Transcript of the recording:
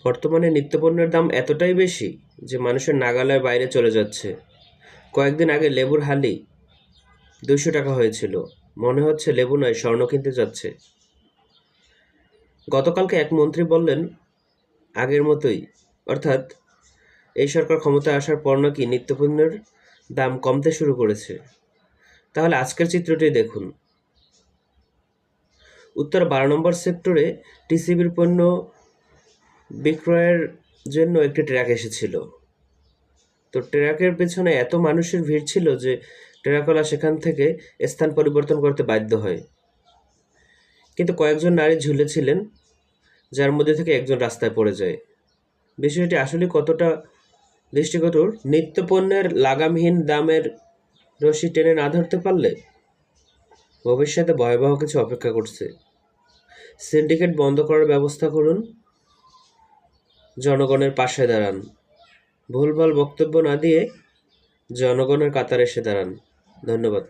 বর্তমানে নিত্যপণ্যের দাম এতটাই বেশি যে মানুষের নাগালের বাইরে চলে যাচ্ছে। কয়েকদিন আগে লেবুর হালি 200 টাকা হয়েছিল। মনে হচ্ছে লেবু নয়, স্বর্ণ কিনতে যাচ্ছে। গতকালকে এক মন্ত্রী বললেন, আগের মতোই, অর্থাৎ এই সরকার ক্ষমতায় আসার পর নাকি নিত্যপণ্যের দাম কমতে শুরু করেছে। তাহলে আজকের চিত্রটি দেখুন। উত্তর 12 নম্বর সেক্টরে টিসিবির পণ্য বিক্রয়ের জন্য একটি ট্রাক এসেছিল। তো ট্রাকের পেছনে এত মানুষের ভিড় ছিল যে ট্রাকওয়ালা সেখান থেকে স্থান পরিবর্তন করতে বাধ্য হয়। কিন্তু কয়েকজন নারী ঝুলেছিলেন, যার মধ্যে থেকে একজন রাস্তায় পড়ে যায়। বিষয়টি আসলে কতটা দৃষ্টিকটুর। নিত্যপণ্যের লাগামহীন দামের রশি টেনে না ধরতে পারলে ভবিষ্যতে ভয়াবহ কিছু অপেক্ষা করছে। সিন্ডিকেট বন্ধ করার ব্যবস্থা করুন, জনগণের পাশে দাঁড়ান, ভুলভাল বক্তব্য না দিয়ে জনগণের কাতারে এসে দাঁড়ান। ধন্যবাদ।